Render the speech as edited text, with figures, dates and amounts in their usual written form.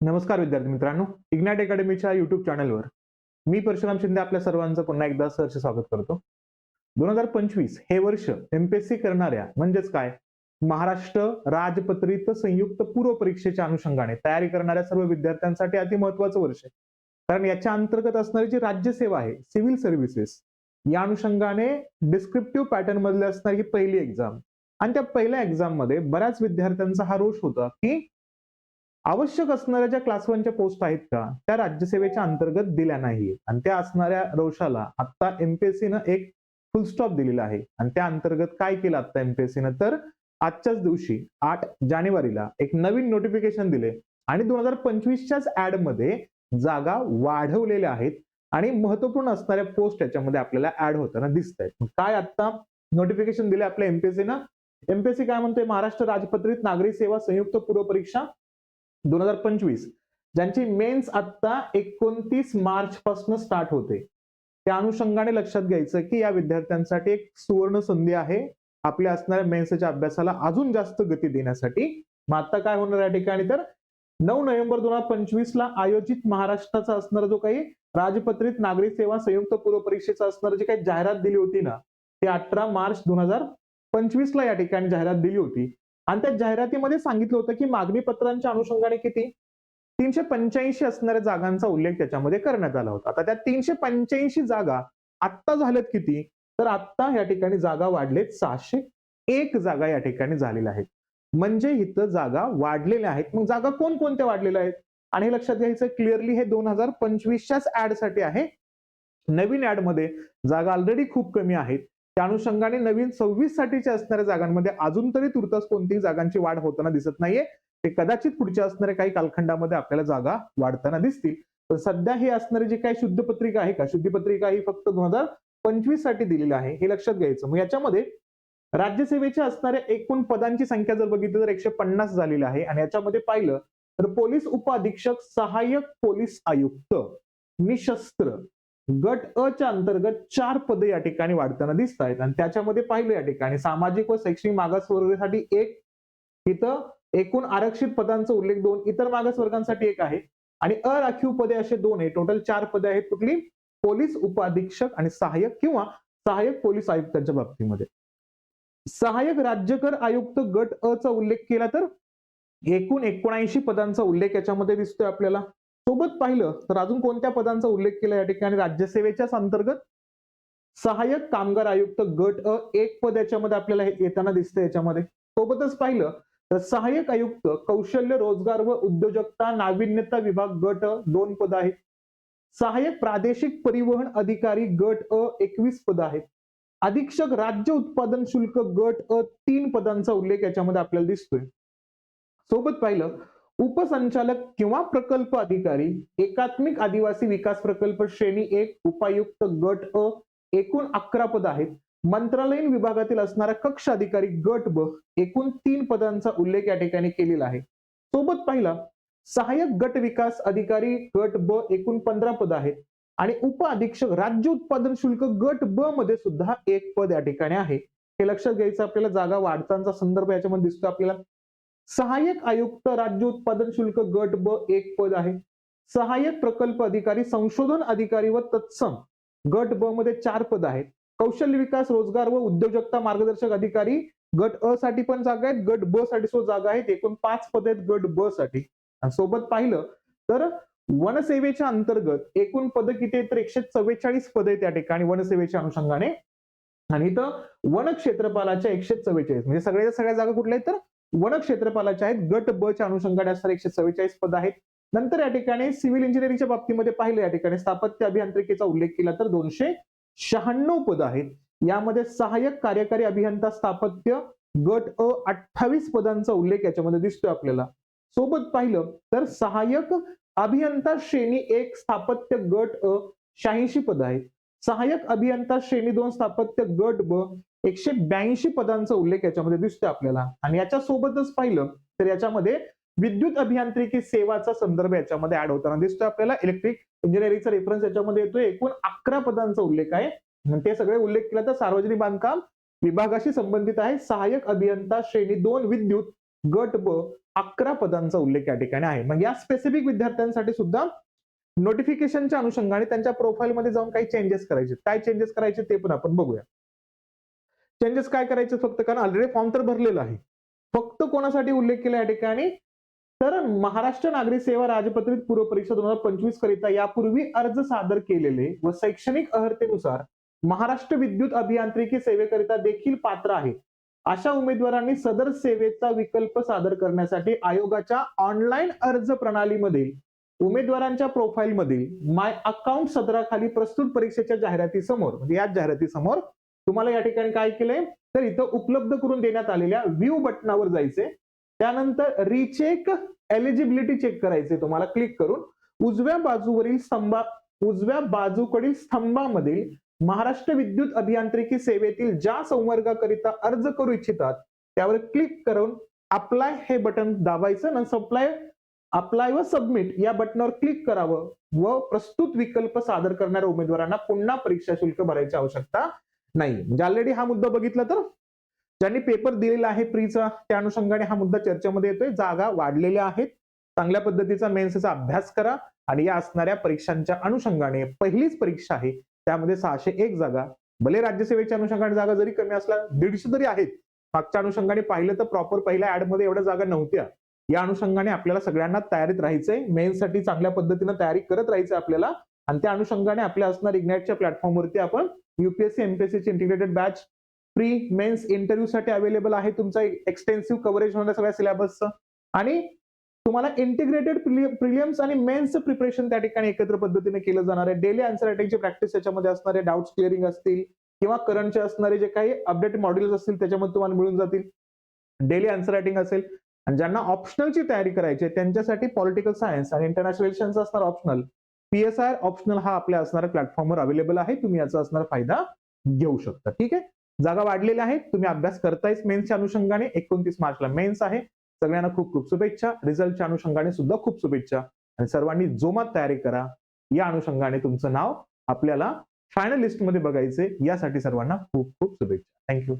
नमस्कार विद्यार्थी मित्रांनो, इग्नाइट अकॅडमीच्या युट्यूब चॅनलवर मी परशुराम शिंदे आपल्या सर्वांचं पुन्हा एकदा सहर्ष स्वागत करतो. 2025 हे वर्ष एमपीएससी करणाऱ्या म्हणजेच काय महाराष्ट्र राजपत्रित संयुक्त पूर्व परीक्षेच्या अनुषंगाने तयारी करणाऱ्या सर्व विद्यार्थ्यांसाठी अति महत्वाचं वर्ष आहे. कारण याच्या अंतर्गत असणारी जी राज्यसेवा आहे, सिव्हिल सर्व्हिसेस, या अनुषंगाने डिस्क्रिप्टिव्ह पॅटर्न मधले असणारी ही पहिली एक्झाम आणि त्या पहिल्या एक्झाम मध्ये बऱ्याच विद्यार्थ्यांचा हा रोष होता की आवश्यक असणाऱ्या ज्या क्लास 1च्या पोस्ट आहेत का त्या राज्यसेवेच्या अंतर्गत दिल्या नाहीये आणि त्या असणाऱ्या रोषाला आता एमपीएससीनं एक फुल स्टॉप दिलेला आहे. आणि त्या अंतर्गत काय केलं आता एमपीएससीनं, तर आजच्याच दिवशी 8 जानेवारीला एक नवीन नोटिफिकेशन दिले आणि 2025च्याच ऍड मध्ये जागा वाढवलेल्या आहेत आणि महत्वपूर्ण असणाऱ्या पोस्ट याच्यामध्ये आपल्याला ऍड होताना दिसत आहेत. काय आता नोटिफिकेशन दिले आपल्या एमपीएससीनं? एमपीएससी काय म्हणतोय, महाराष्ट्र राजपत्रित नागरी सेवा संयुक्त पूर्व परीक्षा 2025 ज्यांची मेन्स आता 29 मार्च पासून स्टार्ट होते, त्या अनुषंगाने लक्षात घ्यायचं की या विद्यार्थ्यांसाठी एक सुवर्ण संधी आहे आपल्या असणाऱ्या मेन्सच्या अभ्यासाला अजून जास्त गती देण्यासाठी. मग आता काय होणार या ठिकाणी, तर 9 नोव्हेंबर 2025 ला आयोजित महाराष्ट्राचा असणारा जो काही राजपत्रित नागरी सेवा संयुक्त पूर्व परीक्षेचा असणारी जी काही जाहिरात दिली होती ना, ती 18 मार्च 2025 ला या ठिकाणी जाहिरात दिली होती. आणि त्या जाहिरातीमध्ये सांगितलं होतं की मागणी पत्रांच्या अनुषंगाने किती 385 असणाऱ्या जागांचा उल्लेख त्याच्यामध्ये करण्यात आला होता. आता त्या 385 जागा आत्ता झाल्यात किती, तर आत्ता या ठिकाणी जागा वाढलेत 601 जागा या ठिकाणी झालेल्या आहेत. म्हणजे इथं जागा वाढलेल्या आहेत. मग जागा कोणकोणत्या वाढलेल्या आहेत आणि हे लक्षात घ्यायचं क्लिअरली, हे 2025च्याच ऍड साठी आहे. नवीन ऍड मध्ये जागा ऑलरेडी खूप कमी आहेत. त्या अनुषंगाने नवीन 26 साठीच्या असणाऱ्या जागांमध्ये अजून तरी तुर्तास कोणतीही जागांची वाढ होताना दिसत नाहीये. ते कदाचित पुढच्या असणाऱ्या काही कालखंडामध्ये आपल्याला जागा वाढताना दिसतील. पण सध्या हे असणारी जी काही शुद्ध पत्रिका आहे का, शुद्ध पत्रिका ही फक्त 2025 साठी दिलेली आहे, हे लक्षात घ्यायचं. मग याच्यामध्ये राज्यसेवेच्या असणाऱ्या एकूण पदांची संख्या जर बघितली तर 150 झालेली आहे. आणि याच्यामध्ये पाहिलं तर पोलीस उपअधीक्षक, सहाय्यक पोलीस आयुक्त, निशस्त्र गट अ च्या अंतर्गत 4 पदे या ठिकाणी वाढताना दिसत आहेत. आणि त्याच्यामध्ये पाहिलं या ठिकाणी सामाजिक व शैक्षणिक मागासवर्गासाठी 1, इथं एकूण आरक्षित पदांचा उल्लेख 2, इतर मागासवर्गांसाठी 1 आहे आणि अराखीव पदे असे 2 आहे. टोटल 4 पदे आहेत. कुठली? पोलीस उपअधीक्षक आणि सहाय्यक किंवा सहाय्यक पोलीस आयुक्तांच्या बाबतीमध्ये. सहाय्यक राज्यकर आयुक्त गट अ चा उल्लेख केला तर एकूण 79 पदांचा उल्लेख याच्यामध्ये दिसतोय आपल्याला. सोबत पाहिलं तर अजून कोणत्या पदांचा उल्लेख केला या ठिकाणी राज्यसेवेच्याच अंतर्गत? सहाय्यक कामगार आयुक्त गट अ 1 पद याच्यामध्ये आपल्याला येताना दिसतं याच्यामध्ये. सोबतच पाहिलं तर सहाय्यक आयुक्त कौशल्य रोजगार व उद्योजकता नाविन्यता विभाग गट अ 2 पद आहेत. सहाय्यक प्रादेशिक परिवहन अधिकारी गट अ 21 पद आहेत. अधीक्षक राज्य उत्पादन शुल्क गट अ 3 पदांचा उल्लेख याच्यामध्ये आपल्याला दिसतोय. सोबत पाहिलं उपसंचालक किंवा प्रकल्प अधिकारी एकात्मिक आदिवासी विकास प्रकल्प श्रेणी 1 उपायुक्त गट अ एकूण 11 पद आहेत. मंत्रालयीन विभागातील असणारा कक्ष अधिकारी गट ब एकूण 3 पदांचा उल्लेख या ठिकाणी केलेला आहे. सोबत पाहिला सहाय्यक गट विकास अधिकारी गट ब एकूण 15 पद आहेत आणि उप अधीक्षक राज्य उत्पादन शुल्क गट ब मध्ये सुद्धा 1 पद या ठिकाणी आहे. हे लक्षात घ्यायचं आपल्याला. जागा वाढताना संदर्भ याच्यामध्ये दिसतो आपल्याला. सहाय्यक आयुक्त राज्य उत्पादन शुल्क गट ब 1 पद आहे. सहाय्यक प्रकल्प अधिकारी संशोधन अधिकारी व तत्सम गट ब मध्ये 4 पद आहेत. कौशल्य विकास रोजगार व उद्योजकता मार्गदर्शक अधिकारी गट अ साठी पण जागा आहेत, गट ब साठी सुद्धा जागा आहेत. एकूण 5 पद आहेत गट ब साठी. आणि सोबत पाहिलं तर वनसेवेच्या अंतर्गत एकूण पद किती आहेत, तर 144 पद आहेत त्या ठिकाणी वनसेवेच्या अनुषंगाने. आणि इथं वन क्षेत्रपालाच्या 144, म्हणजे सगळ्या जागा कुठल्या आहेत, तर वन क्षेत्रपालाच्या आहेत. गट ब च्या अनुषंगाने असणारे 144 पद आहेत. नंतर या ठिकाणी सिव्हिल इंजिनिअरिंगच्या बाबतीमध्ये पाहिलं या ठिकाणी स्थापत्य अभियांत्रिकीचा उल्लेख केला तर 296 पद आहेत. यामध्ये सहाय्यक कार्यकारी अभियंता स्थापत्य गट अ 28 पदांचा उल्लेख याच्यामध्ये दिसतोय आपल्याला. सोबत पाहिलं तर सहाय्यक अभियंता श्रेणी 1 स्थापत्य गट अ 86 पद आहेत. सहाय्यक अभियंता श्रेणी 2 स्थापत्य गट ब 182 पदांचा उल्लेख याच्यामध्ये दिसतोय आपल्याला. आणि याच्या सोबतच पाहिलं तर याच्यामध्ये विद्युत अभियांत्रिकी सेवाचा संदर्भ याच्यामध्ये ऍड होताना दिसतोय आपल्याला. इलेक्ट्रिक इंजिनिअरिंगचा रेफरन्स याच्यामध्ये येतोय. एकूण 11 पदांचा उल्लेख आहे. ते सगळे उल्लेख केला तर सार्वजनिक बांधकाम विभागाशी संबंधित आहे. सहाय्यक अभियंता श्रेणी 2 विद्युत गट ब 11 पदांचा उल्लेख या ठिकाणी आहे. मग या स्पेसिफिक विद्यार्थ्यांसाठी सुद्धा नोटिफिकेशनच्या अनुषंगाने त्यांच्या प्रोफाईलमध्ये जाऊन काही चेंजेस करायचे. काय चेंजेस करायचे ते पण आपण बघूया. चेंजेस काय करायचे फक्त, कारण ऑलरेडी फॉर्म तर भरलेला आहे. फक्त कोणासाठी उल्लेख केला या ठिकाणी, तर महाराष्ट्र नागरी सेवा राजपत्रित पूर्व परीक्षा 2025 करिता यापूर्वी अर्ज सादर केलेले व शैक्षणिक अर्हतेनुसार महाराष्ट्र विद्युत अभियांत्रिकी सेवेकरिता देखील पात्र आहे अशा उमेदवारांनी सदर सेवेचा विकल्प सादर करण्यासाठी आयोगाच्या ऑनलाईन अर्ज प्रणालीमध्ये उमेदवारांच्या प्रोफाईलमधील माय अकाउंट सदराखाली प्रस्तुत परीक्षेच्या जाहिरातीसमोर, म्हणजे याच जाहिरातीसमोर तुम्हाला या ठिकाणी काय केलंय, तर इथं उपलब्ध करून देण्यात आलेल्या व्ह्यू बटनावर जायचे. त्यानंतर रिचेक एलिजिबिलिटी चेक करायचे तुम्हाला क्लिक करून. उजव्या बाजूकडील स्तंभामधील महाराष्ट्र विद्युत अभियांत्रिकी सेवेतील ज्या संवर्गाकरिता अर्ज करू इच्छितात त्यावर क्लिक करून अप्लाय हे बटन दाबायचं. नंतर अप्लाय व सबमिट या बटनावर क्लिक करावं व प्रस्तुत विकल्प सादर करणाऱ्या उमेदवारांना पुन्हा परीक्षा शुल्क भरायची आवश्यकता नाही. म्हणजे ऑलरेडी हा मुद्दा बघितला तर ज्यांनी पेपर दिलेला आहे प्रीचा, त्या अनुषंगाने हा मुद्दा चर्चेमध्ये येतोय. जागा वाढलेल्या आहेत, चांगल्या पद्धतीचा मेन्सचा अभ्यास करा आणि या असणाऱ्या परीक्षांच्या अनुषंगाने पहिलीच परीक्षा आहे, त्यामध्ये 601 जागा, भले राज्यसेवेच्या अनुषंगाने जागा जरी कमी असला 150 तरी आहेत. मागच्या अनुषंगाने पाहिलं तर प्रॉपर पहिल्या ऍड मध्ये एवढ्या जागा नव्हत्या. या अनुषंगाने आपल्याला सगळ्यांना तयारीत राहायचंय, मेन्ससाठी चांगल्या पद्धतीने तयारी करत राहायचं आपल्याला. आणि त्या अनुषंगाने आपल्या असणार इग्नाइटच्या प्लॅटफॉर्मवरती आपण युपीएससी एमपीएससीची integrated batch pre mains interview साठी अवेलेबल आहे. तुमचा एक्सटेन्सिव्ह कव्हरेज होणार सगळ्या सिलेबसचं, आणि तुम्हाला इंटिग्रेटेड प्रिलिम्स आणि मेन्स प्रिपरेशन त्या ठिकाणी एकत्र पद्धतीने केलं जाणार आहे. डेली आन्सर रायटिंगची प्रॅक्टिस त्याच्यामध्ये असणारे, डाऊट्स क्लिअरिंग असतील किंवा करंटचे असणारे जे काही अपडेट मॉड्यूल्स असतील त्याच्यामध्ये तुम्हाला मिळून जातील. डेली आन्सर रायटिंग असेल. आणि ज्यांना ऑप्शनलची तयारी करायची आहे त्यांच्यासाठी पॉलिटिकल सायन्स आणि इंटरनॅशनल रिलेशन्स असणार ऑप्शनल, PSI ऑप्शनल हा आपल्या असणाऱ्या प्लॅटफॉर्मवर अवेलेबल आहे. तुम्ही याचा असणारा फायदा घेऊ शकता. ठीक आहे, जागा वाढलेल्या आहेत, तुम्ही अभ्यास करतायच मेन्सच्या अनुषंगाने. 29 मार्चला मेन्स आहे. सगळ्यांना खूप खूप शुभेच्छा. रिझल्टच्या अनुषंगाने सुद्धा खूप शुभेच्छा आणि सर्वांनी जोमात तयारी करा. या अनुषंगाने तुमचं नाव आपल्याला फायनल लिस्ट मध्ये बघायचे, यासाठी सर्वांना खूप खूप शुभेच्छा. थँक्यू.